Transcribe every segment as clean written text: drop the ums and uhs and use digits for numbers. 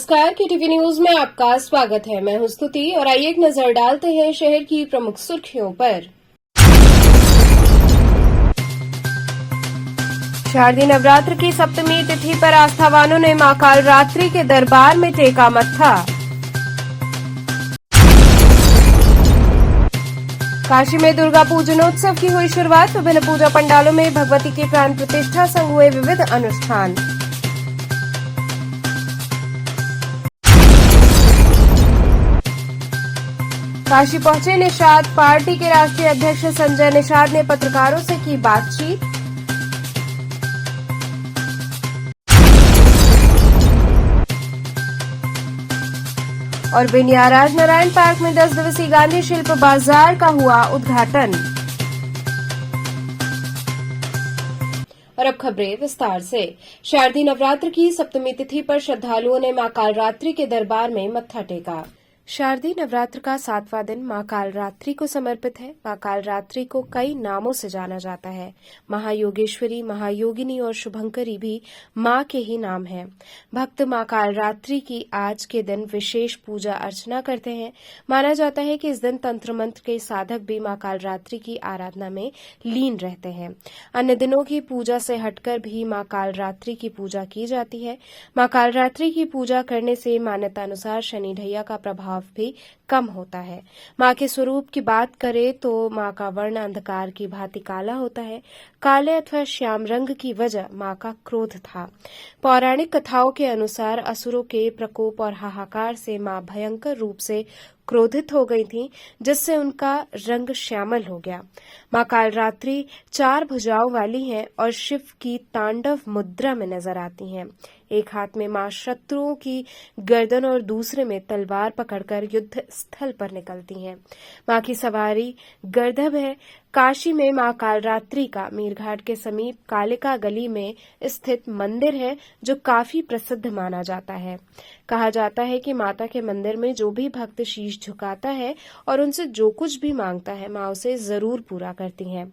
नमस्कार, KTV news में आपका स्वागत है। मैं हूं स्तुति और आइए एक नजर डालते हैं शहर की प्रमुख सुर्खियों पर। शारदीय नवरात्र की सप्तमी तिथि पर आस्थावानों ने मां कालरात्रि के दरबार में टेका मत्था। काशी में दुर्गा पूजनोत्सव की हुई शुरुआत। विभिन्न पूजा पंडालों में भगवती की प्राण प्रतिष्ठा संग हुए विविध अनुष्ठान। काशी पहुंचे निषाद। पार्टी के राष्ट्रीय अध्यक्ष संजय निषाद ने पत्रकारों से की बातचीत। और बिनियाराज नारायण पार्क में 10 दिवसीय गांधी शिल्प बाजार का हुआ उद्घाटन। और अब खबरें विस्तार से। शारदीय नवरात्र की सप्तमी तिथि पर श्रद्धालुओं ने मां कालरात्रि के दरबार में मत्था टेका। शारदीय नवरात्र का 7वां दिन मां कालरात्रि को समर्पित है। मां कालरात्रि को कई नामों से जाना जाता है। महायोगेश्वरी, महायोगिनी और शुभंकरी भी मां के ही नाम हैं। भक्त मां कालरात्रि की आज के दिन विशेष पूजा अर्चना करते हैं। माना जाता है कि इस दिन तंत्र मंत्र के साधक भी मां कालरात्रि की आराधना में लीन रहते हैं। अन्य दिनों की पूजा से हटकर भी मां कालरात्रि की पूजा की जाती है। मां कालरात्रि की पूजा करने से मान्यता अनुसार शनि ढैया का प्रभाव भी कम होता है। मां के स्वरूप की बात करें तो मां का वर्ण अंधकार की भांति काला होता है। काले अथवा श्याम रंग की वजह मां का क्रोध था। पौराणिक कथाओं के अनुसार असुरों के प्रकोप और हाहाकार से मां भयंकर रूप से क्रोधित हो गई थीं, जिससे उनका रंग श्यामल हो गया। मां कालरात्रि 4 भुजाओं वाली हैं और शिव की तांडव मुद्रा में नजर आती हैं। एक हाथ में मां शत्रुओं की गर्दन और दूसरे में तलवार पकड़कर युद्ध स्थल पर निकलती हैं। मां की सवारी गर्दभ है। काशी में मां कालरात्रि का मीरघाट के समीप कालिका गली में स्थित मंदिर है, जो काफी प्रसिद्ध माना जाता है। कहा जाता है कि माता के मंदिर में जो भी भक्त शीश झुकाता है और उनसे जो कुछ भी मांगता है, मां उसे जरूर पूरा करती हैं।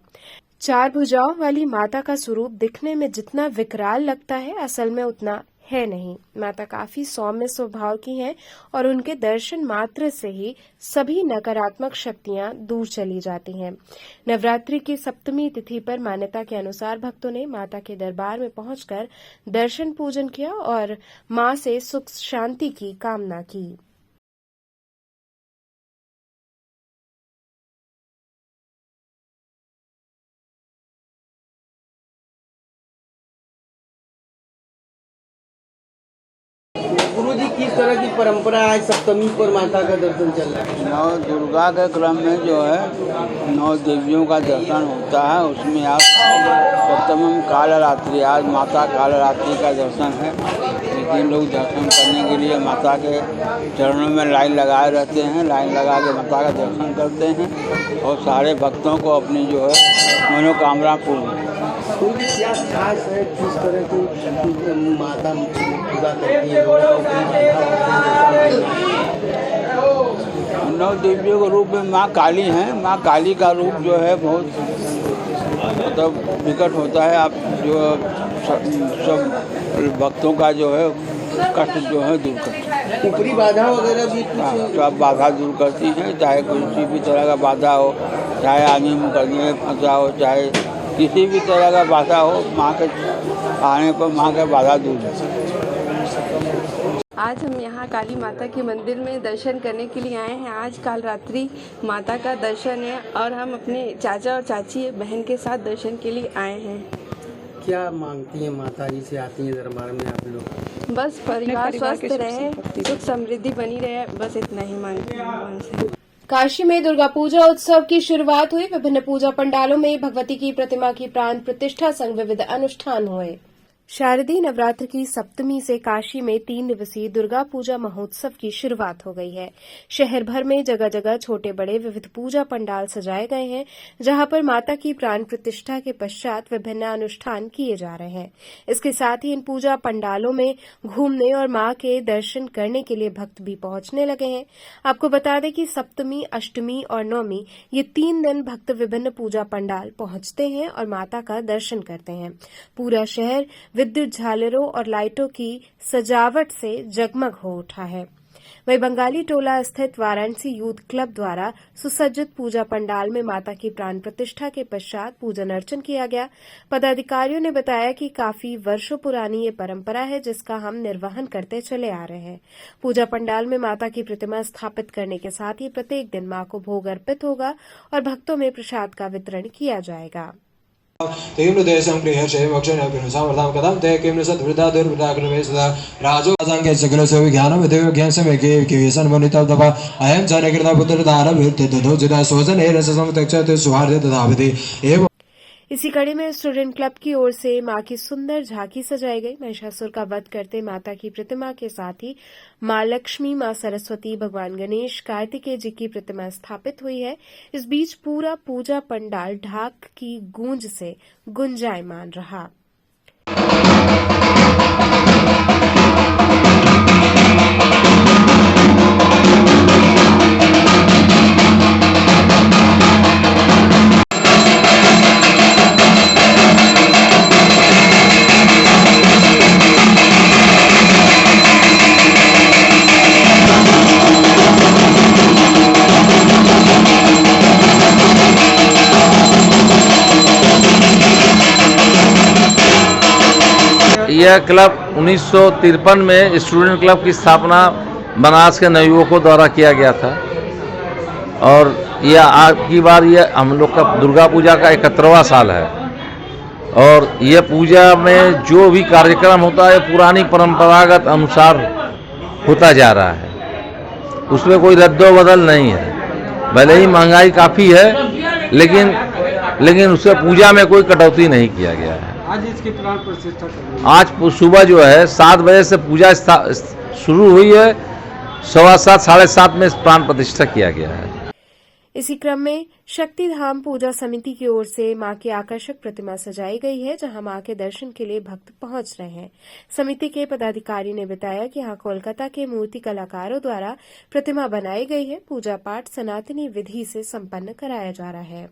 4 भुजाओं वाली माता का स्वरूप दिखने में जितना विकराल लगता है, असल में उतना है नहीं। माता काफी सौम्य स्वभाव की हैं और उनके दर्शन मात्र से ही सभी नकारात्मक शक्तियां दूर चली जाती हैं। नवरात्रि की सप्तमी तिथि पर मान्यता के अनुसार भक्तों ने माता के दरबार में पहुंचकर दर्शन पूजन किया और मां से सुख शांति की कामना की। गुरुजी, किस तरह की परंपरा है सप्तमी पर माता का दर्शन चल रहा है? नौ दुर्गा के क्रम में जो है 9 देवियों का दर्शन होता है। उसमें आज सप्तमी कालरात्रि, आज माता कालरात्रि का दर्शन है। इस दिन लोग दर्शन करने के लिए माता के चरणों में लाइन लगाए रहते हैं। लाइन लगा के माता का दर्शन करते हैं और सारे भक्तों को अपनी जो है मनोकामना पूर्ण। क्या खास है, किस तरह की माता पूजा करती है? 9 देवियों के रूप में माँ काली हैं। माँ काली का रूप जो है बहुत मतलब विकट होता है। आप जो सब भक्तों का जो है कष्ट जो है दूर करती है। ऊपरी बाधा वगैरह भी कुछ सब बाधा दूर करती हैं। चाहे किसी भी तरह का बाधा हो, चाहे आदमी मुकदमे में फंसा हो, चाहे किसी भी तरह का बाधा हो, माँ के आने पर माँ का बाधा दूर है। आज हम यहाँ काली माता के मंदिर में दर्शन करने के लिए आए हैं। आज कालरात्रि माता का दर्शन है और हम अपने चाचा और चाची बहन के साथ दर्शन के लिए आए हैं। क्या मांगती हैं माता जी से आती हैं दरबार में आप लोग? बस परिवार स्वस्थ रहे, सुख समृद्धि बनी रहे, बस इतना ही मांगती हूँ उनसे। काशी में दुर्गा पूजा उत्सव की शुरुआत हुई। विभिन्न पूजा पंडालों में भगवती की प्रतिमा की प्राण प्रतिष्ठा संग विविध अनुष्ठान हुए। शारदीय नवरात्र की सप्तमी से काशी में 3 दिवसीय दुर्गा पूजा महोत्सव की शुरुआत हो गई है। शहर भर में जगह जगह छोटे बड़े विविध पूजा पंडाल सजाए गए हैं, जहां पर माता की प्राण प्रतिष्ठा के पश्चात विभिन्न अनुष्ठान किए जा रहे हैं। इसके साथ ही इन पूजा पंडालों में घूमने और मां के दर्शन करने के लिए भक्त भी पहुंचने लगे हैं। आपको बता दें कि सप्तमी, अष्टमी और नवमी ये 3 दिन भक्त विभिन्न पूजा पंडाल पहुंचते हैं और माता का दर्शन करते हैं। पूरा शहर विद्युत झालरों और लाइटों की सजावट से जगमग हो उठा है। वहीं बंगाली टोला स्थित वाराणसी यूथ क्लब द्वारा सुसज्जित पूजा पंडाल में माता की प्राण प्रतिष्ठा के पश्चात पूजन अर्चन किया गया। पदाधिकारियों ने बताया कि काफी वर्षों पुरानी ये परंपरा है जिसका हम निर्वहन करते चले आ रहे हैं। पूजा पंडाल में माता की प्रतिमा स्थापित करने के साथ ही प्रत्येक दिन मां को भोग अर्पित होगा और भक्तों में प्रसाद का वितरण किया जाएगा। तेम देशं गृहशे वक्षणपिनुसावर्धाम कदम ते किम सद्वृदा दुर्वृदाग्रवेशदा राजो अजांगे सकलसो विज्ञानम विदेव ज्ञानसमे के व्यसन वनितव दपा अयं जनकृता पुत्र दानव ददो जिदा सोजन हे रस समतक्षते सुहार्द ददावति एवं इसी कड़ी में स्टूडेंट क्लब की ओर से मां की सुंदर झांकी सजाई गई। महिषासुर का वध करते माता की प्रतिमा के साथ ही मां लक्ष्मी, मां सरस्वती, भगवान गणेश, कार्तिकेय जी की प्रतिमा स्थापित हुई है। इस बीच पूरा पूजा पंडाल ढाक की गूंज से गुंजायमान रहा। यह क्लब 1953 में स्टूडेंट क्लब की स्थापना बनारस के नवयुवकों द्वारा किया गया था और यह आज की बार यह हम लोग का दुर्गा पूजा का 71वां साल है और यह पूजा में जो भी कार्यक्रम होता है पुरानी परंपरागत अनुसार होता जा रहा है, उसमें कोई रद्दो बदल नहीं है। भले ही महंगाई काफ़ी है लेकिन उससे पूजा में कोई कटौती नहीं किया गया है। आज इसकी प्राण प्रतिष्ठा आज सुबह जो है 7 बजे से पूजा शुरू हुई है, 7:15 साढ़े 7 में प्राण प्रतिष्ठा किया गया है। इसी क्रम में शक्तिधाम पूजा समिति की ओर से मां की आकर्षक प्रतिमा सजाई गई है, जहां मां के दर्शन के लिए भक्त पहुंच रहे हैं। समिति के पदाधिकारी ने बताया कि यहां कोलकाता के मूर्ति कलाकारों द्वारा प्रतिमा बनाई गई है। पूजा पाठ सनातनी विधि से संपन्न कराया जा रहा है।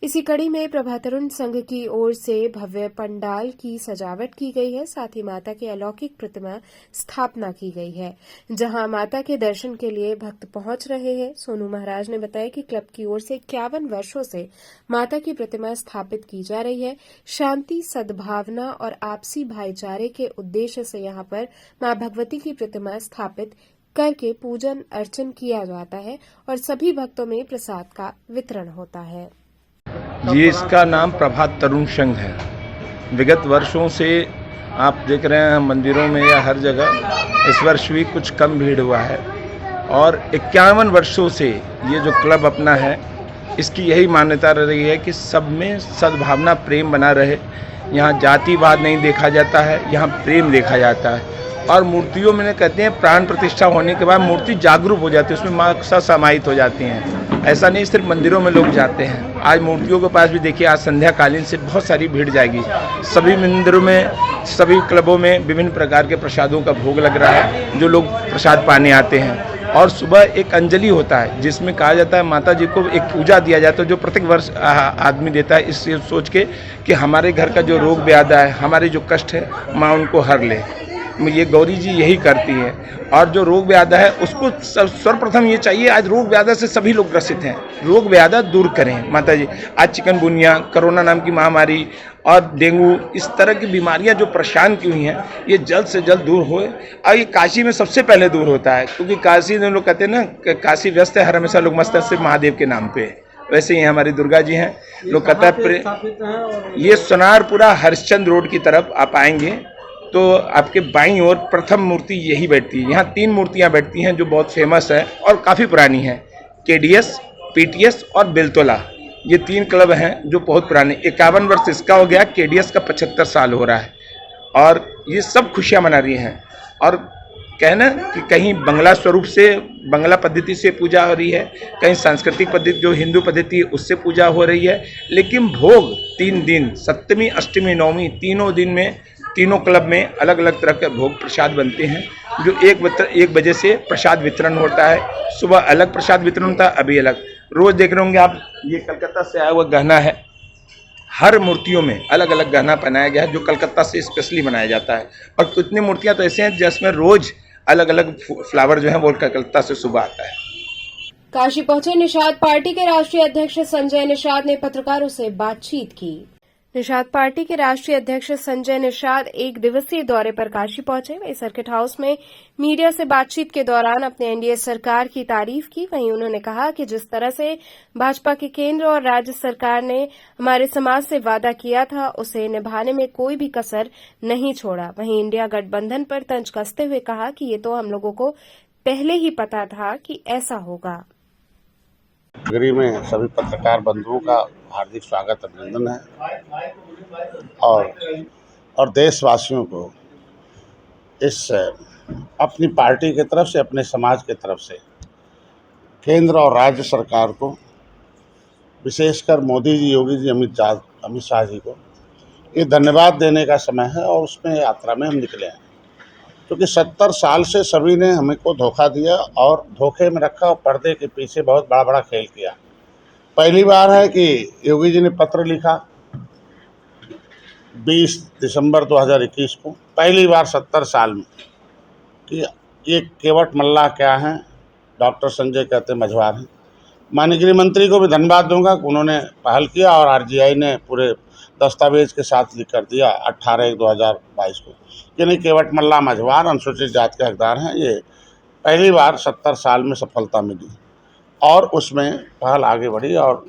इसी कड़ी में प्रभा तरुण संघ की ओर से भव्य पंडाल की सजावट की गई है। साथ ही माता की अलौकिक प्रतिमा स्थापना की गई है, जहां माता के दर्शन के लिए भक्त पहुंच रहे हैं। सोनू महाराज ने बताया कि क्लब की ओर से 51 वर्षों से माता की प्रतिमा स्थापित की जा रही है। शांति, सद्भावना और आपसी भाईचारे के उद्देश्य से यहां पर मां भगवती की प्रतिमा स्थापित करके पूजन अर्चन किया जाता है और सभी भक्तों में प्रसाद का वितरण होता है। ये इसका नाम प्रभात तरुण संघ है। विगत वर्षों से आप देख रहे हैं मंदिरों में या हर जगह, इस वर्ष भी कुछ कम भीड़ हुआ है और 51 वर्षों से ये जो क्लब अपना है, इसकी यही मान्यता रही है कि सब में सद्भावना, प्रेम बना रहे। यहाँ जातिवाद नहीं देखा जाता है, यहाँ प्रेम देखा जाता है। और मूर्तियों में कहते हैं प्राण प्रतिष्ठा होने के बाद मूर्ति जागरूक हो जाती है, उसमें माँ समाहित हो जाती हैं। ऐसा नहीं सिर्फ मंदिरों में लोग जाते हैं, आज मूर्तियों के पास भी देखिए, आज संध्याकालीन से बहुत सारी भीड़ जाएगी। सभी मंदिरों में, सभी क्लबों में विभिन्न प्रकार के प्रसादों का भोग लग रहा है, जो लोग प्रसाद पाने आते हैं। और सुबह एक अंजलि होता है जिसमें कहा जाता है माता जी को एक पूजा दिया जाता है, जो प्रत्येक वर्ष आदमी देता है, इस सोच के कि हमारे घर का जो रोग व्याधा है, हमारे जो कष्ट है, माँ उनको हर ले। ये गौरी जी यही करती है। और जो रोग व्याधा है उसको सर्वप्रथम ये चाहिए, आज रोग व्याधा से सभी लोग ग्रसित हैं, रोग व्याधा दूर करें माता जी। आज चिकनगुनिया, कोरोना नाम की महामारी और डेंगू, इस तरह की बीमारियां जो परेशान की हुई हैं, ये जल्द से जल्द दूर होए। और ये काशी में सबसे पहले दूर होता है, क्योंकि काशी में लोग कहते हैं ना, काशी व्यस्त है, हर हमेशा लोग मस्त है सिर्फ महादेव के नाम पे। वैसे ही हमारी दुर्गा जी हैं, लोग कहता है। ये सोनारपुरा हरिश्चंद्र रोड की तरफ आप आएंगे तो आपके बाईं ओर प्रथम मूर्ति यही बैठती है। यहाँ 3 मूर्तियाँ बैठती हैं जो बहुत फेमस है और काफ़ी पुरानी हैं। KDS, PTS और बेलतोला, ये 3 क्लब हैं जो बहुत पुराने। 51 वर्ष इसका हो गया, KDS का 75 साल हो रहा है और ये सब खुशियाँ मना रही हैं। और कहना कि कहीं बंगला स्वरूप से, बंगला पद्धति से पूजा हो रही है, कहीं सांस्कृतिक पद्धति जो हिंदू पद्धति है उससे पूजा हो रही है, लेकिन भोग 3 दिन, सप्तमी, अष्टमी, नवमी, तीनों दिन में तीनों क्लब में अलग अलग तरह के भोग प्रसाद बनते हैं, जो 1 बजे से प्रसाद वितरण होता है। सुबह अलग प्रसाद वितरण होता है, अभी अलग। रोज देख रहे होंगे आप, ये कलकत्ता से आया हुआ गहना है। हर मूर्तियों में अलग अलग गहना पहनाया गया है जो कलकत्ता से स्पेशली बनाया जाता है। और कितनी मूर्तियां तो ऐसे हैं जिसमें रोज अलग अलग फ्लावर जो है वो कलकत्ता से सुबह आता है। काशी पहुंचे निषाद पार्टी के राष्ट्रीय अध्यक्ष संजय निषाद ने पत्रकारों से बातचीत की। निषाद पार्टी के राष्ट्रीय अध्यक्ष संजय निषाद 1 दिवसीय दौरे पर काशी पहुंचे। वे सर्किट हाउस में मीडिया से बातचीत के दौरान अपने एनडीए सरकार की तारीफ की। वहीं उन्होंने कहा कि जिस तरह से भाजपा की केंद्र और राज्य सरकार ने हमारे समाज से वादा किया था, उसे निभाने में कोई भी कसर नहीं छोड़ा। वहीं इंडिया गठबंधन पर तंज कसते हुए कहा कि ये तो हम लोगों को पहले ही पता था कि ऐसा होगा। नगरी में सभी पत्रकार बंधुओं का हार्दिक स्वागत, अभिनंदन है और देशवासियों को इस अपनी पार्टी की तरफ से, अपने समाज की तरफ से केंद्र और राज्य सरकार को, विशेषकर मोदी जी, योगी जी, अमित शाह जी को ये धन्यवाद देने का समय है। और उसमें यात्रा में हम निकले हैं क्योंकि 70 साल से सभी ने हमें को धोखा दिया और धोखे में रखा और पर्दे के पीछे बहुत बड़ा बड़ा खेल किया। पहली बार है कि योगी जी ने पत्र लिखा 20 दिसंबर 2021 को, पहली बार 70 साल में, कि ये केवट मल्लाह क्या हैं, डॉक्टर संजय कहते मझवार हैं। माननीय गृह मंत्री को भी धन्यवाद दूंगा कि उन्होंने पहल किया और RGI ने पूरे दस्तावेज के साथ लिख कर दिया 18/1/2022 को कि नहीं, केवट मल्लाह मझवार अनुसूचित जाति के हकदार हैं। ये पहली बार 70 साल में सफलता मिली और उसमें पहल आगे बढ़ी। और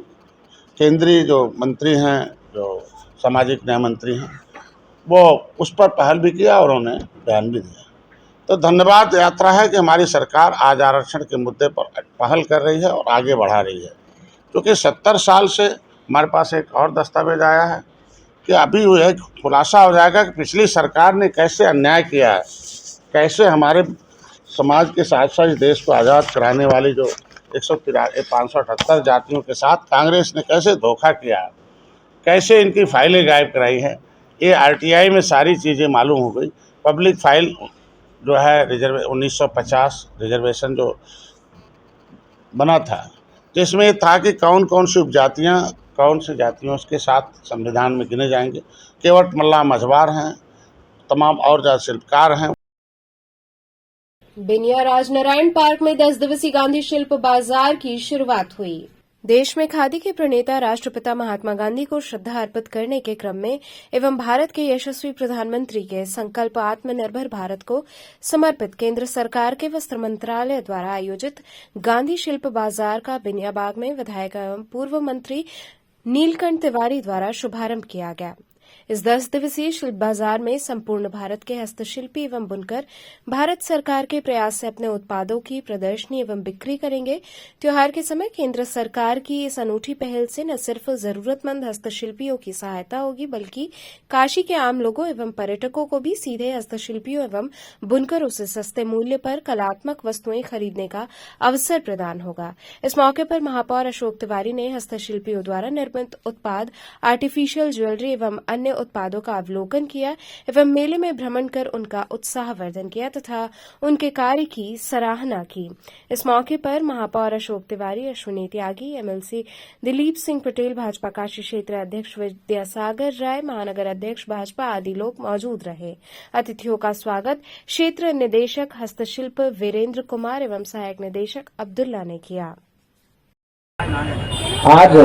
केंद्रीय जो मंत्री हैं, जो सामाजिक न्याय मंत्री हैं, वो उस पर पहल भी किया और उन्होंने बयान भी दिया। तो धन्यवाद यात्रा है कि हमारी सरकार आज आरक्षण के मुद्दे पर पहल कर रही है और आगे बढ़ा रही है। क्योंकि 70 साल से हमारे पास एक और दस्तावेज आया है कि अभी वो एक खुलासा हो जाएगा कि पिछली सरकार ने कैसे अन्याय किया है, कैसे हमारे समाज के साथ साथ देश को आज़ाद कराने वाली जो 578 जातियों के साथ कांग्रेस ने कैसे धोखा किया है, कैसे इनकी फाइलें गायब कराई हैं। ये RTI में सारी चीज़ें मालूम हो गई। पब्लिक फाइल जो है 1950 रिजर्वेशन जो बना था, जिसमें था कि कौन कौन सी उपजातियाँ, कौन सी जातियों के साथ संविधान में गिने जाएंगे। केवट मल्लाह मझवार हैं, तमाम और जाति शिल्पकार हैं। बिनिया राजनारायण पार्क में 10 दिवसीय गांधी शिल्प बाजार की शुरुआत हुई। देश में खादी के प्रणेता राष्ट्रपिता महात्मा गांधी को श्रद्धा अर्पित करने के क्रम में एवं भारत के यशस्वी प्रधानमंत्री के संकल्प आत्मनिर्भर भारत को समर्पित केंद्र सरकार के वस्त्र मंत्रालय द्वारा आयोजित गांधी शिल्प बाजार का बिनिया बाग में विधायक एवं पूर्व मंत्री नीलकंठ तिवारी द्वारा शुभारंभ किया गया। इस 10 दिवसीय शिल्प बाजार में संपूर्ण भारत के हस्तशिल्पी एवं बुनकर भारत सरकार के प्रयास से अपने उत्पादों की प्रदर्शनी एवं बिक्री करेंगे। त्योहार के समय केंद्र सरकार की इस अनूठी पहल से न सिर्फ जरूरतमंद हस्तशिल्पियों की सहायता होगी, बल्कि काशी के आम लोगों एवं पर्यटकों को भी सीधे हस्तशिल्पियों एवं बुनकरों से सस्ते मूल्य पर कलात्मक वस्तुएं खरीदने का अवसर प्रदान होगा। इस मौके पर महापौर अशोक तिवारी ने हस्तशिल्पियों द्वारा निर्मित उत्पाद, आर्टिफिशियल ज्वेलरी एवं अन्य उत्पादों का अवलोकन किया एवं मेले में भ्रमण कर उनका उत्साहवर्धन किया तथा उनके कार्य की सराहना की। इस मौके पर महापौर अशोक तिवारी, अश्विनी त्यागी, MLC दिलीप सिंह पटेल, भाजपा काशी क्षेत्र अध्यक्ष विद्यासागर राय, महानगर अध्यक्ष भाजपा आदि लोग मौजूद रहे। अतिथियों का स्वागत क्षेत्र निदेशक हस्तशिल्प वीरेंद्र कुमार एवं सहायक निदेशक अब्दुल्ला ने किया। आज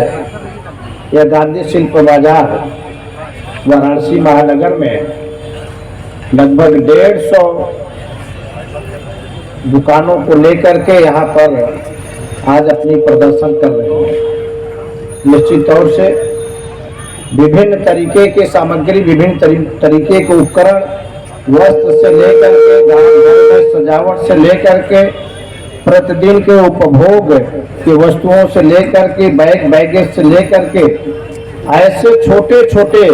यह गांधी शिल्प बाजार वाराणसी महानगर में लगभग 150 दुकानों को लेकर के यहाँ पर आज अपनी प्रदर्शन कर रहे हैं। निश्चित तौर से विभिन्न तरीके के सामग्री, विभिन्न तरीके के उपकरण वस्त्र से लेकर के घर में सजावट से लेकर के प्रतिदिन के उपभोग की वस्तुओं से लेकर के बैगेज से लेकर के ऐसे छोटे छोटे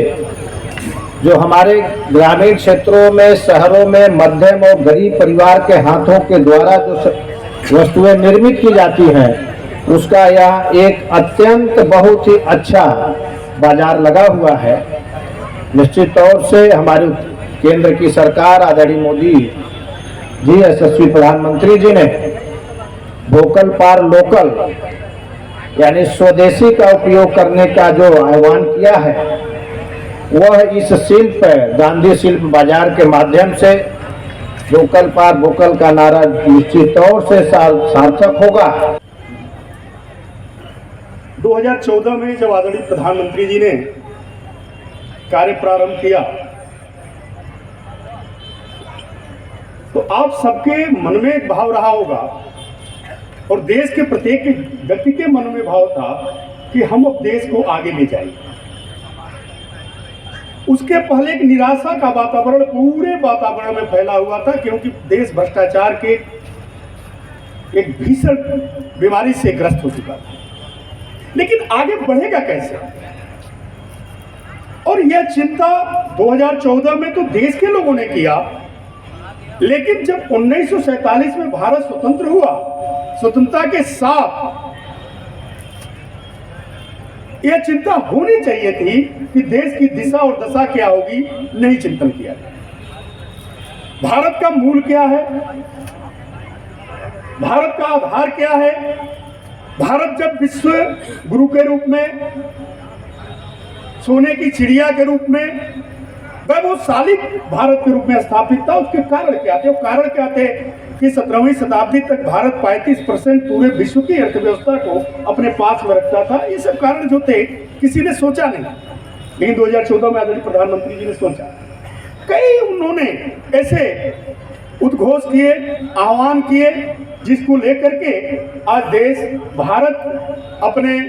जो हमारे ग्रामीण क्षेत्रों में, शहरों में मध्यम और गरीब परिवार के हाथों के द्वारा जो वस्तुएं निर्मित की जाती हैं, उसका यह एक अत्यंत बहुत ही अच्छा बाजार लगा हुआ है। निश्चित तौर से हमारे केंद्र की सरकार आदरणीय मोदी जी, यशस्वी प्रधानमंत्री जी ने वोकल फॉर लोकल यानी स्वदेशी का उपयोग करने का जो आह्वान किया है, वह इस शिल्प गांधी शिल्प बाजार के माध्यम से वोकल फॉर वोकल का नारा निश्चित तौर से सार्थक होगा। 2014 में जब आदरणीय प्रधानमंत्री जी ने कार्य प्रारंभ किया तो आप सबके मन में एक भाव रहा होगा और देश के प्रत्येक व्यक्ति के मन में भाव था कि हम अब देश को आगे ले जाएंगे। उसके पहले एक निराशा का वातावरण पूरे वातावरण में फैला हुआ था, क्योंकि देश भ्रष्टाचार के एक भीषण बीमारी से ग्रस्त हो चुका था। लेकिन आगे बढ़ेगा कैसे? और यह चिंता 2014 में तो देश के लोगों ने किया, लेकिन जब 1947 में भारत स्वतंत्र हुआ, स्वतंत्रता के साथ यह चिंता होनी चाहिए थी कि देश की दिशा और दशा क्या होगी, नहीं चिंतन किया। भारत का मूल क्या है, भारत का आधार क्या है? भारत जब विश्व गुरु के रूप में, सोने की चिड़िया के रूप में, वैभवशाली भारत के रूप में स्थापित था, उसके कारण क्या थे? कारण क्या थे कि 17वीं शताब्दी तक भारत 35% पूरे विश्व की अर्थव्यवस्था को अपने पास में रखता था। ये सब कारण जो थे किसी ने सोचा नहीं, लेकिन 2014 में आदरणीय प्रधानमंत्री जी ने सोचा। कई उन्होंने ऐसे उद्घोष किए, आह्वान किए, जिसको लेकर के आज देश भारत अपने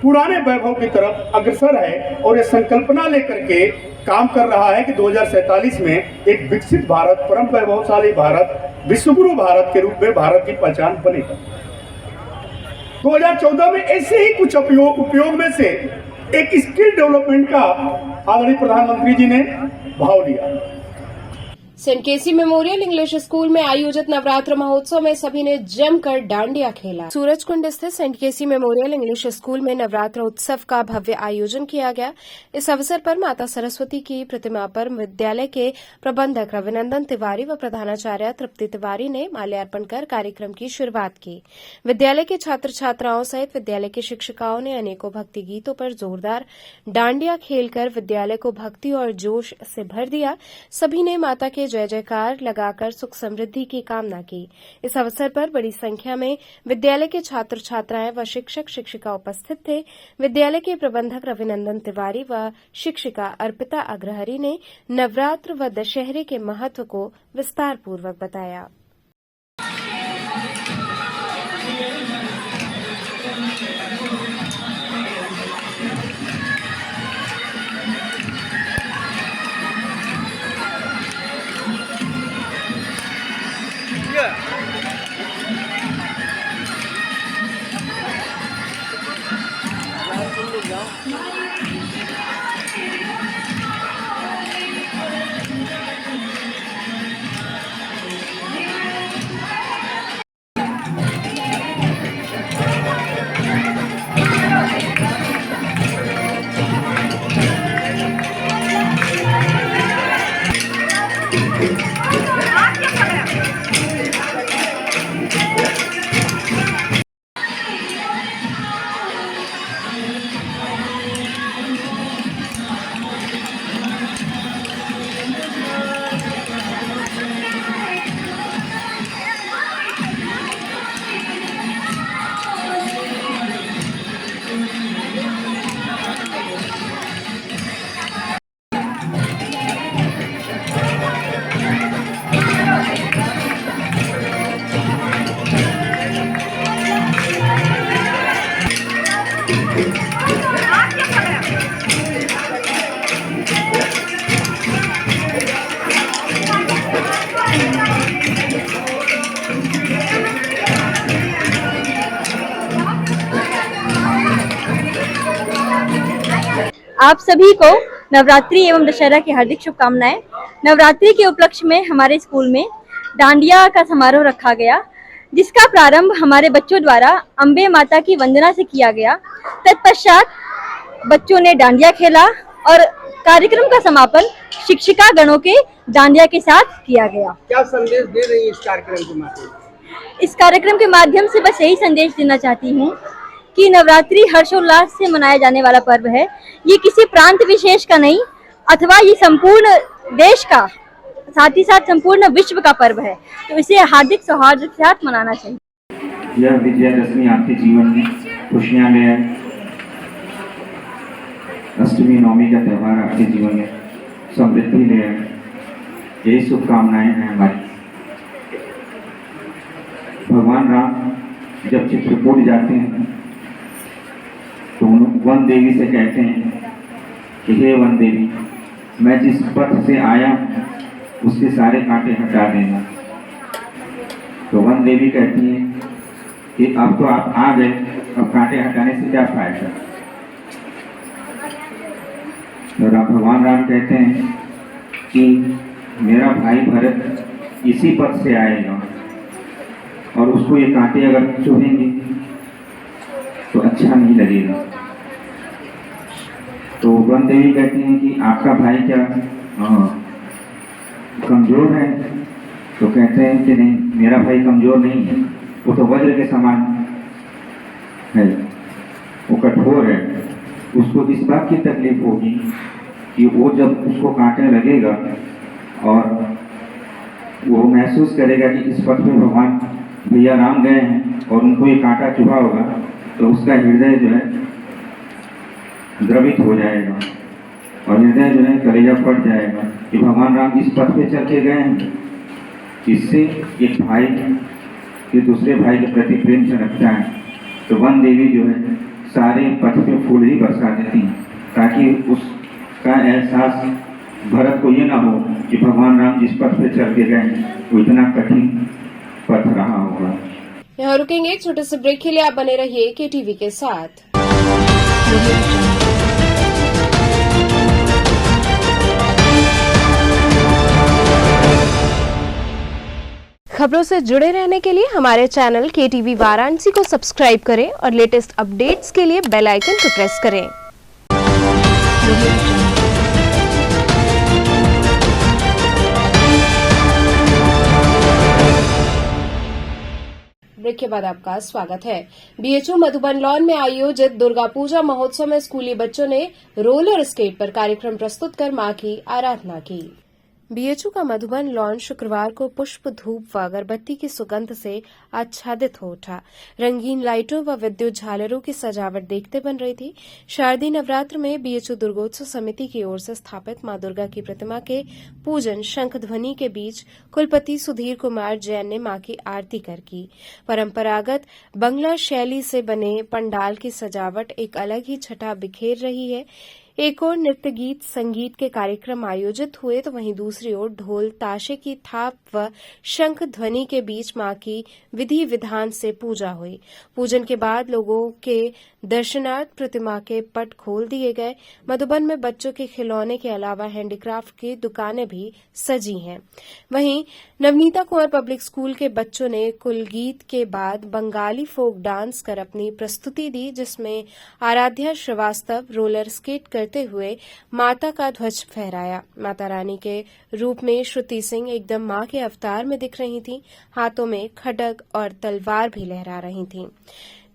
पुराने वैभव की तरफ अग्रसर है और ये संकल्पना लेकर के काम कर रहा है कि 2047 में एक विकसित भारत, परम वैभवशाली भारत, विश्वगुरु भारत के रूप में भारत की पहचान बनेगा। 2014 में ऐसे ही कुछ उपयोग में से एक स्किल डेवलपमेंट का आदरणीय प्रधानमंत्री जी ने भाव लिया। सेंट केसी मेमोरियल इंग्लिश स्कूल में आयोजित नवरात्र महोत्सव में सभी ने जमकर डांडिया खेला। सूरजकुंड स्थित सेंट केसी मेमोरियल इंग्लिश स्कूल में नवरात्र उत्सव का भव्य आयोजन किया गया। इस अवसर पर माता सरस्वती की प्रतिमा पर विद्यालय के प्रबंधक रविनंदन तिवारी व प्रधानाचार्य तृप्ति तिवारी ने माल्यार्पण कर कार्यक्रम की शुरुआत की। विद्यालय के छात्र छात्राओं सहित विद्यालय के शिक्षिकाओं ने अनेकों भक्ति गीतों पर जोरदार डांडिया खेलकर विद्यालय को भक्ति और जोश से भर दिया। सभी ने माता के जय जयकार लगाकर सुख समृद्धि की कामना की। इस अवसर पर बड़ी संख्या में विद्यालय के छात्र छात्राएं व शिक्षक शिक्षिका उपस्थित थे। विद्यालय के प्रबंधक रविनंदन तिवारी व शिक्षिका अर्पिता अग्रहरी ने नवरात्र व दशहरे के महत्व को विस्तार पूर्वक बताया। आप सभी को नवरात्रि एवं दशहरा की हार्दिक शुभकामनाएं। नवरात्रि के उपलक्ष्य में हमारे स्कूल में डांडिया का समारोह रखा गया, जिसका प्रारंभ हमारे बच्चों द्वारा अम्बे माता की वंदना से किया गया। तत्पश्चात बच्चों ने डांडिया खेला और कार्यक्रम का समापन शिक्षिका गणों के डांडिया के साथ किया गया। क्या संदेश दे रही है इस कार्यक्रम के माध्यम से? इस कार्यक्रम के माध्यम से बस यही संदेश देना चाहती हूँ कि नवरात्रि हर्षोल्लास से मनाया जाने वाला पर्व है। ये किसी प्रांत विशेष का नहीं, अथवा ये संपूर्ण देश का, साथ ही साथ संपूर्ण विश्व का पर्व है, तो इसे हार्दिक सौहार्द के साथ मनाना चाहिए। यह विजयादशमी आपके जीवन में खुशियाँ ले आए। अष्टमी नवमी का त्यौहार आपके जीवन में समृद्धि ले आए। यही शुभकामनाएं हैं हमारी। भगवान राम जब चित्रकूट जाते हैं तो वन देवी से कहते हैं कि हे वन देवी, मैं जिस पथ से आया उसके सारे कांटे हटा देना। तो वन देवी कहती है कि अब तो आप आ गए, अब कांटे हटाने से क्या फायदा। तो भगवान राम कहते हैं कि मेरा भाई भरत इसी पथ से आएगा और उसको ये कांटे अगर चुभेंगे तो अच्छा नहीं लगेगा। तो वन देवी कहती हैं कि आपका भाई क्या कमजोर है? तो कहते हैं कि नहीं, मेरा भाई कमजोर नहीं है, वो तो वज्र के समान है, वो कठोर है। उसको इस बात की तकलीफ होगी कि वो जब उसको कांटे लगेगा और वो महसूस करेगा कि इस पथ में भगवान भैया राम गए हैं और उनको ये कांटा चुभा होगा, तो उसका हृदय जो है द्रवित हो जाएगा और हृदय जो है कलेजा फट जाएगा कि भगवान राम इस पथ पे चल के गए हैं। इससे एक भाई के दूसरे भाई के प्रति प्रेम से रखता है। तो वन देवी जो है सारे पथ पे फूल ही बरसा देती हैं ताकि उसका एहसास भरत को ये ना हो कि भगवान राम जिस पथ पे चल के गए वो इतना कठिन पथ रहा होगा। यहाँ रुकेंगे एक छोटे से ब्रेक के लिए। आप बने रहिए KTV के साथ। खबरों से जुड़े रहने के लिए हमारे चैनल KTV वाराणसी को सब्सक्राइब करें और लेटेस्ट अपडेट्स के लिए बेल आइकन को प्रेस करें। ब्रेक के बाद आपका स्वागत है। BHU मधुबन लॉन में आयोजित दुर्गा पूजा महोत्सव में स्कूली बच्चों ने रोलर स्केट पर कार्यक्रम प्रस्तुत कर मां की आराधना की। BHU का मधुबन लॉन शुक्रवार को पुष्प, धूप व अगरबत्ती की सुगंध से आच्छादित हो उठा। रंगीन लाइटों व विद्युत झालरों की सजावट देखते बन रही थी। शारदीय नवरात्र में BHU दुर्गोत्सव समिति की ओर से स्थापित मां दुर्गा की प्रतिमा के पूजन शंख ध्वनि के बीच कुलपति सुधीर कुमार जैन ने मां की आरती कर की। परंपरागत बंगला शैली से बने पंडाल की सजावट एक अलग ही छटा बिखेर रही है। एक ओर नृत्य गीत संगीत के कार्यक्रम आयोजित हुए तो वहीं दूसरी ओर ढोल ताशे की थाप व शंख ध्वनि के बीच मां की विधि विधान से पूजा हुई। पूजन के बाद लोगों के दर्शनार्थ प्रतिमा के पट खोल दिए गए। मधुबन में बच्चों के खिलौने के अलावा हैंडीक्राफ्ट की दुकानें भी सजी हैं। वहीं नवनीता कुंवर पब्लिक स्कूल के बच्चों ने कुलगीत के बाद बंगाली फोक डांस कर अपनी प्रस्तुति दी, जिसमें आराध्या श्रीवास्तव रोलर स्केट करते हुए माता का ध्वज फहराया। माता रानी के रूप में श्रुति सिंह एकदम मां के अवतार में दिख रही थीं। हाथों में खड्ग और तलवार भी लहरा रही थीं।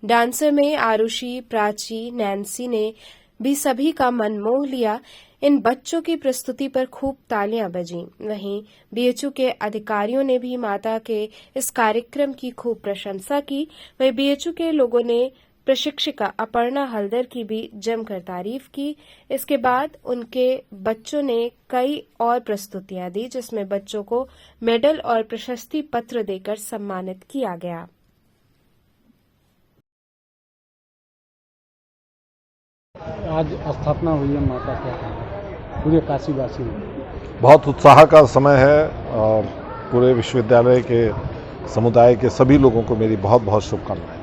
डांसर में आरुषि, प्राची, नैन्सी ने भी सभी का मन मोह लिया। इन बच्चों की प्रस्तुति पर खूब तालियां बजीं। वहीं BHU के अधिकारियों ने भी माता के इस कार्यक्रम की खूब प्रशंसा की। वहीं BHU के लोगों ने प्रशिक्षिका अपर्णा हल्दर की भी जमकर तारीफ की। इसके बाद उनके बच्चों ने कई और प्रस्तुतियां दी, जिसमें बच्चों को मेडल और प्रशस्ति पत्र देकर सम्मानित किया गया। आज स्थापना हुई है माता के पूरे काशीवासी में। बहुत उत्साह का समय है और पूरे विश्वविद्यालय के समुदाय के सभी लोगों को मेरी बहुत बहुत शुभकामनाएं।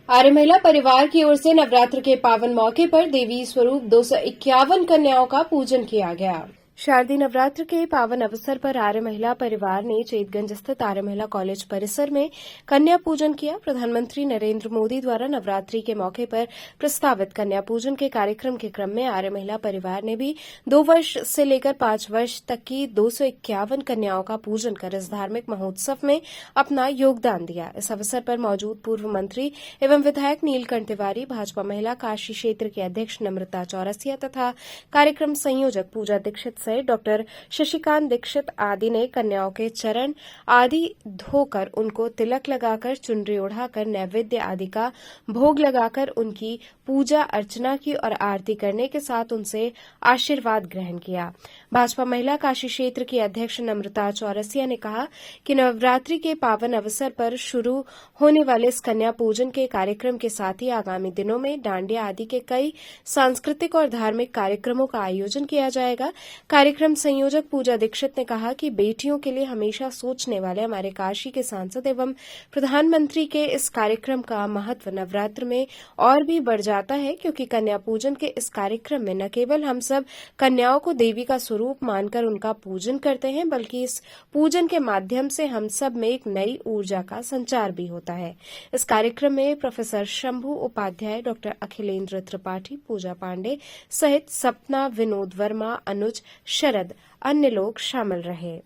आर्य महिला परिवार की ओर से नवरात्र के पावन मौके पर देवी स्वरूप 251 कन्याओं का पूजन किया गया। शारदीय नवरात्र के पावन अवसर पर आर्य महिला परिवार ने चेतगंज स्थित आर्य महिला कॉलेज परिसर में कन्या पूजन किया। प्रधानमंत्री नरेंद्र मोदी द्वारा नवरात्रि के मौके पर प्रस्तावित कन्या पूजन के कार्यक्रम के क्रम में आर्य महिला परिवार ने भी 2 वर्ष से लेकर 5 वर्ष तक की 251 कन्याओं का पूजन कर इस धार्मिक महोत्सव में अपना योगदान दिया। इस अवसर पर मौजूद पूर्व मंत्री एवं विधायक नीलकंठ तिवारी, भाजपा महिला काशी क्षेत्र की अध्यक्ष नम्रता चौरसिया तथा कार्यक्रम संयोजक पूजा दीक्षित से डॉक्टर शशिकांत दीक्षित आदि ने कन्याओं के चरण आदि धोकर उनको तिलक लगाकर चुनरी ओढ़ाकर नैवेद्य आदि का भोग लगाकर उनकी पूजा अर्चना की और आरती करने के साथ उनसे आशीर्वाद ग्रहण किया। भाजपा महिला काशी क्षेत्र की अध्यक्ष नम्रता चौरसिया ने कहा कि नवरात्रि के पावन अवसर पर शुरू होने वाले इस कन्या पूजन के कार्यक्रम के साथ ही आगामी दिनों में डांडिया आदि के कई सांस्कृतिक और धार्मिक कार्यक्रमों का आयोजन किया जाएगा। कार्यक्रम संयोजक पूजा दीक्षित ने कहा कि बेटियों के लिए हमेशा सोचने वाले हमारे काशी के सांसद एवं प्रधानमंत्री के इस कार्यक्रम का महत्व नवरात्र में और भी बढ़ जाता है, क्योंकि कन्या पूजन के इस कार्यक्रम में न केवल हम सब कन्याओं को देवी का स्वरूप मानकर उनका पूजन करते हैं, बल्कि इस पूजन के माध्यम से हम सब में एक नई ऊर्जा का संचार भी होता है। इस कार्यक्रम में प्रोफेसर शंभू उपाध्याय, डॉक्टर अखिलेंद्र त्रिपाठी, पूजा पांडे सहित सपना, विनोद वर्मा, अनुज, शरद, अन्य लोग शामिल रहे।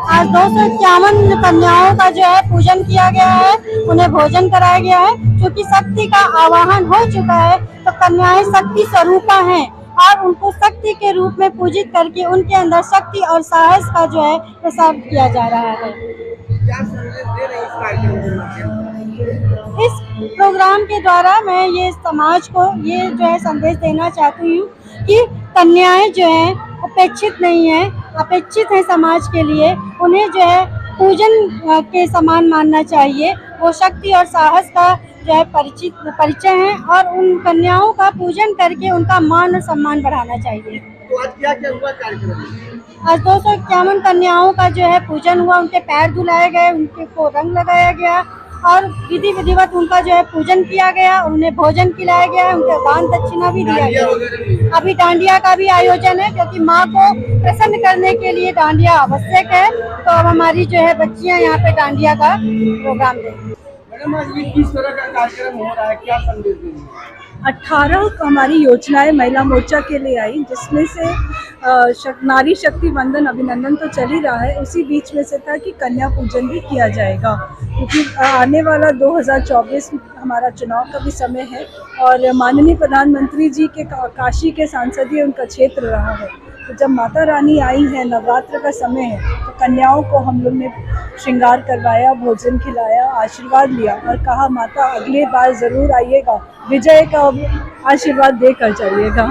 आज 251 कन्याओं का जो है पूजन किया गया है, उन्हें भोजन कराया गया है। क्योंकि शक्ति का आवाहन हो चुका है, तो कन्याएं शक्ति स्वरूपा हैं और उनको शक्ति के रूप में पूजित करके उनके अंदर शक्ति और साहस का जो है प्रसार किया जा रहा है। क्या संदेश दे रहे इस प्रोग्राम के द्वारा मैं ये समाज को ये जो है संदेश देना चाहती हूँ कि कन्याएं जो है उपेक्षित नहीं है, अपेक्षित है समाज के लिए। उन्हें जो है पूजन के समान मानना चाहिए। वो शक्ति और साहस का जो है परिचय है और उन कन्याओं का पूजन करके उनका मान और सम्मान बढ़ाना चाहिए। तो आज क्या क्या हुआ कार्यक्रम? आज 251 कन्याओं का जो है पूजन हुआ, उनके पैर धुलाए गए, उनके को रंग लगाया गया और विधिवत उनका जो है पूजन किया गया और उन्हें भोजन खिलाया गया, उनका दान दक्षिणा भी दिया गया। अभी डांडिया का भी आयोजन है, क्योंकि माँ को प्रसन्न करने के लिए डांडिया आवश्यक है। तो अब हमारी जो है बच्चियाँ यहाँ पे डांडिया का प्रोग्राम देंगी। मैडम, आज ये किस तरह का कार्यक्रम हो रहा है, क्या संदेश देंगे? 18 हमारी योजनाएं महिला मोर्चा के लिए आई, जिसमें से नारी शक्ति वंदन अभिनंदन तो चल ही रहा है, उसी बीच में से था कि कन्या पूजन भी किया जाएगा, क्योंकि आने वाला 2024 हमारा चुनाव का भी समय है और माननीय प्रधानमंत्री जी के काशी के सांसदीय उनका क्षेत्र रहा है। तो जब माता रानी आई है, नवरात्र का समय है, तो कन्याओं को हम लोग ने श्रृंगार करवाया, भोजन खिलाया, आशीर्वाद लिया और कहा माता अगली बार ज़रूर आइएगा, विजय का आशीर्वाद देकर जाइएगा।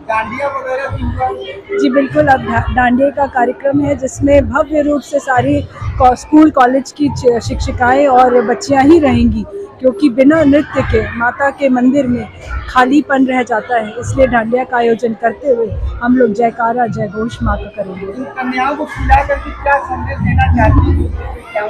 डांडिया वगैरह भी हुआ? जी बिल्कुल, अब डांडिया का कार्यक्रम है जिसमें भव्य रूप से सारी स्कूल कॉलेज की शिक्षिकाएं और बच्चियां ही रहेंगी, क्योंकि बिना नृत्य के माता के मंदिर में खालीपन रह जाता है। इसलिए डांडिया का आयोजन करते हुए हम लोग जयकारा जय घोष माँ का करेंगे। कन्याओं को खिला करके क्या संदेश देना चाहती हैं? क्या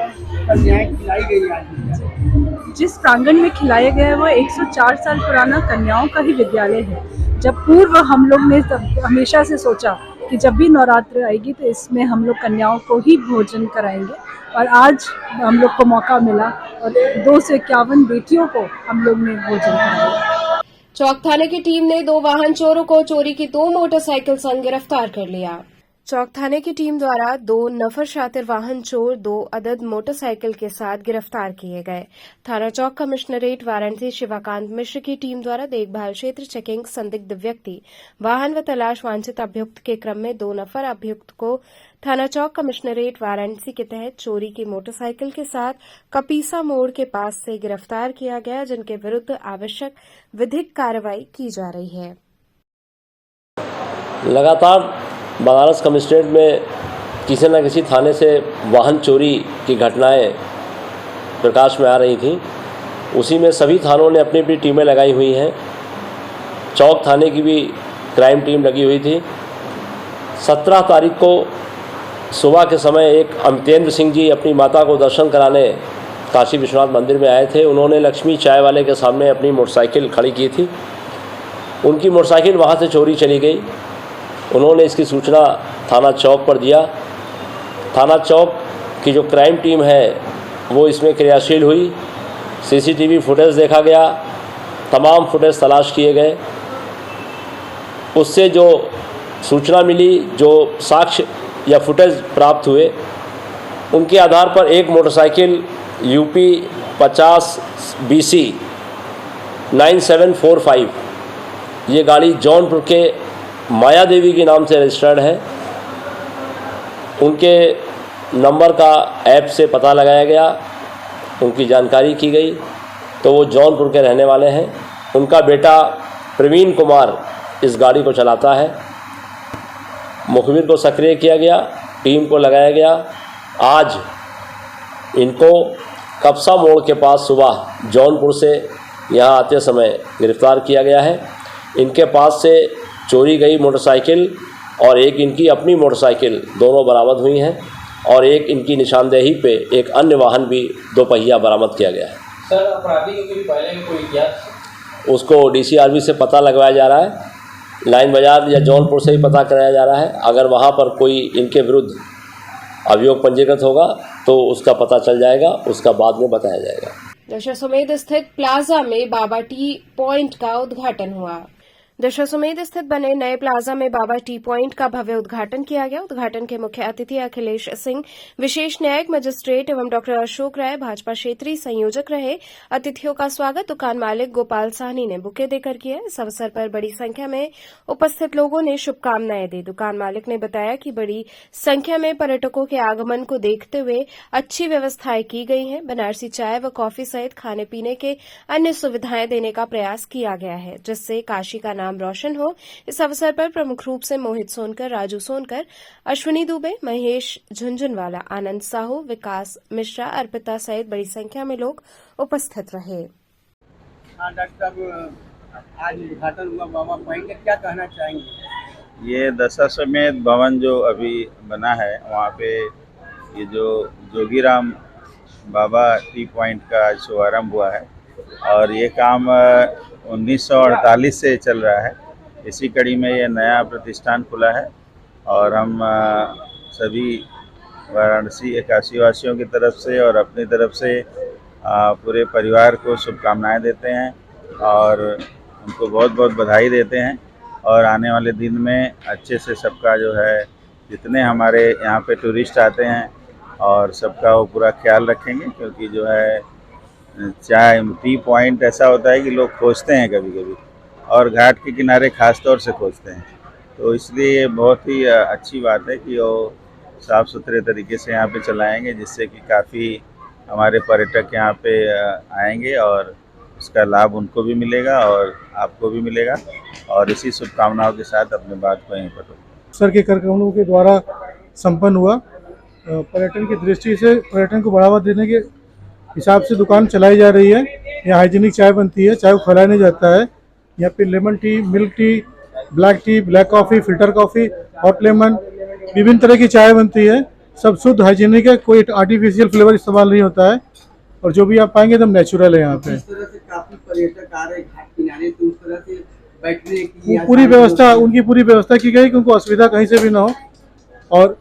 कन्याएं खिलाई गई आज? जिस प्रांगण में खिलाया गया है वो 104 साल पुराना कन्याओं का ही विद्यालय है। जब पूर्व हम लोग ने हमेशा से सोचा कि जब भी नवरात्र आएगी तो इसमें हम लोग कन्याओं को ही भोजन कराएंगे, और आज हम लोग को मौका मिला और 2 से 51 बेटियों को हम लोग ने भोजन कराया। चौक थाने की टीम ने 2 वाहन चोरों को चोरी की 2 मोटरसाइकिल संग गिरफ्तार कर लिया। चौक थाने की टीम द्वारा 2 नफर शातिर वाहन चोर 2 अदद मोटरसाइकिल के साथ गिरफ्तार किए गए। थाना चौक कमिश्नरेट वाराणसी शिवाकांत मिश्र की टीम द्वारा देखभाल क्षेत्र चेकिंग संदिग्ध व्यक्ति वाहन व तलाश वांछित अभियुक्त के क्रम में 2 नफर अभियुक्त को थाना चौक कमिश्नरेट वाराणसी के तहत चोरी की मोटरसाइकिल के साथ कपीसा मोड़ के पास से गिरफ्तार किया गया, जिनके विरुद्ध आवश्यक विधिक कार्रवाई की जा रही है। लगातार बनारस कमिश्नरेट में किसी न किसी थाने से वाहन चोरी की घटनाएं प्रकाश में आ रही थी। उसी में सभी थानों ने अपनी अपनी टीमें लगाई हुई हैं। चौक थाने की भी क्राइम टीम लगी हुई थी। 17 तारीख को सुबह के समय एक अमितेंद्र सिंह जी अपनी माता को दर्शन कराने काशी विश्वनाथ मंदिर में आए थे। उन्होंने लक्ष्मी चाय वाले के सामने अपनी मोटरसाइकिल खड़ी की थी। उनकी मोटरसाइकिल वहाँ से चोरी चली गई। उन्होंने इसकी सूचना थाना चौक पर दिया। थाना चौक की जो क्राइम टीम है वो इसमें क्रियाशील हुई। सीसीटीवी फुटेज देखा गया, तमाम फुटेज तलाश किए गए। उससे जो सूचना मिली, जो साक्ष्य या फुटेज प्राप्त हुए, उनके आधार पर एक मोटरसाइकिल यूपी 50 BC 9745 ये गाड़ी जौनपुर के माया देवी के नाम से रजिस्टर्ड है। उनके नंबर का ऐप से पता लगाया गया, उनकी जानकारी की गई तो वो जौनपुर के रहने वाले हैं। उनका बेटा प्रवीण कुमार इस गाड़ी को चलाता है। मुखबिर को सक्रिय किया गया, टीम को लगाया गया। आज इनको कपसा मोड़ के पास सुबह जौनपुर से यहाँ आते समय गिरफ्तार किया गया है। इनके पास से चोरी गई मोटरसाइकिल और एक इनकी अपनी मोटरसाइकिल दोनों बरामद हुई हैं, और एक इनकी निशानदेही पे एक अन्य वाहन भी 2 पहिया बरामद किया गया है। सर, अपराधी के पहले में कोई इतिहास? उसको DCRB से पता लगवाया जा रहा है। लाइन बाजार या जौनपुर से ही पता कराया जा रहा है। अगर वहाँ पर कोई इनके विरुद्ध अभियोग पंजीकृत होगा तो उसका पता चल जाएगा, उसका बाद में बताया जाएगा। दशाश्वमेध स्थित प्लाजा में बाबा टी पॉइंट का उद्घाटन हुआ। दशाश्वमेध स्थित बने नए प्लाजा में बाबा टी पॉइंट का भव्य उद्घाटन किया गया। उद्घाटन के मुख्य अतिथि अखिलेश सिंह, विशेष न्यायिक मजिस्ट्रेट एवं डॉक्टर अशोक राय, भाजपा क्षेत्रीय संयोजक रहे। अतिथियों का स्वागत दुकान मालिक गोपाल साहनी ने बुके देकर किया। इस अवसर पर बड़ी संख्या में उपस्थित लोगों ने शुभकामनाएं दी। दुकान मालिक ने बताया कि बड़ी संख्या में पर्यटकों के आगमन को देखते हुए अच्छी व्यवस्थाएं की गई हैं। बनारसी चाय व कॉफी सहित खाने पीने के अन्य सुविधाएं देने का प्रयास किया गया है, जिससे काशी का नाम रोशन हो। इस अवसर पर प्रमुख रूप से मोहित सोनकर, राजू सोनकर, अश्विनी दुबे, महेश झुंझुनवाला, आनंद साहू, विकास मिश्रा, अर्पिता सहित बड़ी संख्या में लोग उपस्थित रहे। डॉक्टर साहब, आज उद्घाटन हुआ बाबा पॉइंट का, क्या कहना चाहेंगे? ये दशाश्वमेध भवन जो अभी बना है, वहाँ पे ये जो जोगीराम बाबा टी पॉइंट का आज शुभारम्भ हुआ है, और ये काम 1948 से चल रहा है। इसी कड़ी में ये नया प्रतिष्ठान खुला है, और हम सभी वाराणसी काशीवासियों की तरफ से और अपनी तरफ से पूरे परिवार को शुभकामनाएं देते हैं और उनको बहुत बहुत बधाई देते हैं। और आने वाले दिन में अच्छे से सबका जो है, जितने हमारे यहाँ पे टूरिस्ट आते हैं और सबका वो पूरा ख्याल रखेंगे, क्योंकि जो है चाय टी पॉइंट ऐसा होता है कि लोग खोजते हैं कभी कभी, और घाट के किनारे ख़ास तौर से खोजते हैं। तो इसलिए ये बहुत ही अच्छी बात है कि वो साफ़ सुथरे तरीके से यहाँ पे चलाएंगे, जिससे कि काफ़ी हमारे पर्यटक यहाँ पे आएंगे और उसका लाभ उनको भी मिलेगा और आपको भी मिलेगा। और इसी शुभकामनाओं के साथ अपने बात को यहीं पर सर के कार्यक्रमों के द्वारा संपन्न हुआ। पर्यटन की दृष्टि से पर्यटन को बढ़ावा देने के हिसाब से दुकान चलाई जा रही है। यहाँ हाइजीनिक चाय बनती है, चाय को खौलाया नहीं जाता है। यहाँ पे lemon tea, milk tea, black T, black coffee, filter coffee, hot lemon, विभिन्न तरह की चाय बनती है। सब शुद्ध हाइजीनिक है, कोई आर्टिफिशियल फ्लेवर इस्तेमाल नहीं होता है और जो भी आप पाएंगे एकदम नेचुरल है यहाँ पे। जिस तरह से काफी पर्यटक आ रहे घाट किनारे, तो उस तरह से बैठने की पूरी व्यवस्था, उनकी पूरी व्यवस्था की गई कि उनको असुविधा कहीं से भी ना हो। और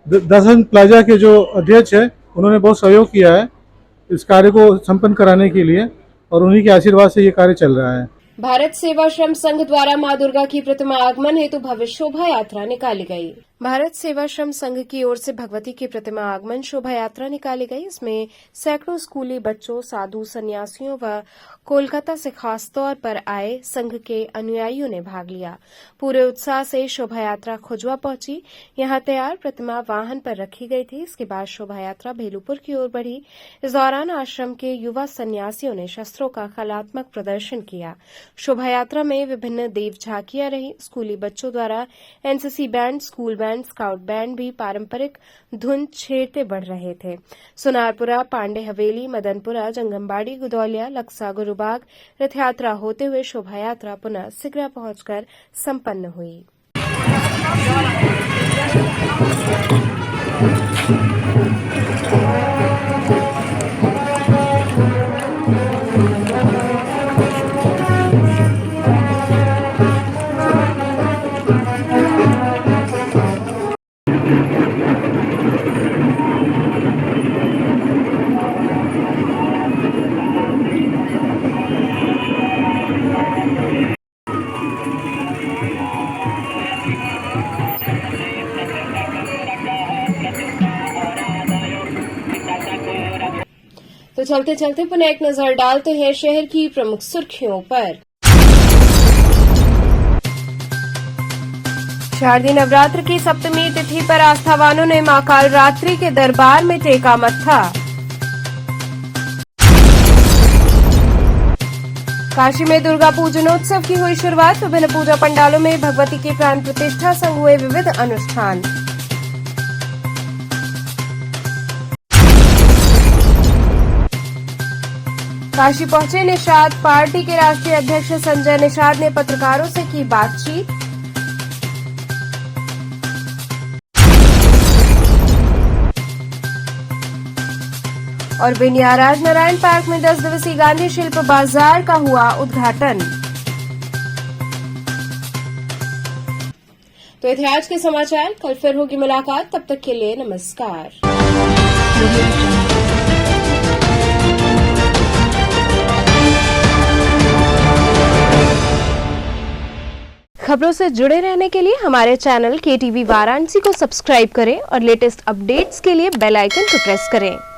दर्शन प्लाजा के जो अध्यक्ष है उन्होंने बहुत सहयोग किया है इस कार्य को संपन्न कराने के लिए और उन्हीं के आशीर्वाद से ये कार्य चल रहा है। भारत सेवाश्रम संघ द्वारा मां दुर्गा की प्रतिमा आगमन हेतु भव्य शोभा यात्रा निकाली गई। भारत सेवाश्रम संघ की ओर से भगवती की प्रतिमा आगमन शोभा यात्रा निकाली गई। इसमें सैकड़ों स्कूली बच्चों, साधु, सन्यासियों व कोलकाता से खास तौर पर आए संघ के अनुयायियों ने भाग लिया। पूरे उत्साह से शोभा यात्रा खुजवा पहुंची। यहां तैयार प्रतिमा वाहन पर रखी गई थी। इसके बाद शोभा यात्रा भेलूपुर की ओर बढ़ी। इस दौरान आश्रम के युवा सन्यासियों ने शस्त्रों का कलात्मक प्रदर्शन किया। शोभा यात्रा में विभिन्न देव झांकियां रही। स्कूली बच्चों द्वारा NCC band, school band, scout band भी पारंपरिक धुन छेड़ते बढ़ रहे थे। सुनारपुरा, पांडे हवेली, मदनपुरा, जंगमबाड़ी, गुदौलिया, लक्सा, गुरुबाग रथ यात्रा होते हुए शोभा यात्रा पुनः सिगरा पहुंचकर संपन्न हुई। तो चलते चलते पुनः एक नजर डालते हैं शहर की प्रमुख सुर्खियों पर। शारदीय नवरात्र की सप्तमी तिथि पर आस्थावानों ने मां कालरात्रि के दरबार में टेका मत्था। काशी में दुर्गा पूजनोत्सव की हुई शुरुआत। विभिन्न पूजा पंडालों में भगवती की प्राण प्रतिष्ठा संग हुए विविध अनुष्ठान। काशी पहुंचे निषाद। पार्टी के राष्ट्रीय अध्यक्ष संजय निषाद ने पत्रकारों से की बातचीत। और बिनियाराज नारायण पार्क में 10 दिवसीय गांधी शिल्प बाजार का हुआ उद्घाटन। तो ये थे आज के समाचार। कल फिर होगी मुलाकात, तब तक के लिए नमस्कार। खबरों से जुड़े रहने के लिए हमारे चैनल KTV वाराणसी को सब्सक्राइब करें और लेटेस्ट अपडेट्स के लिए बेल आइकन को प्रेस करें।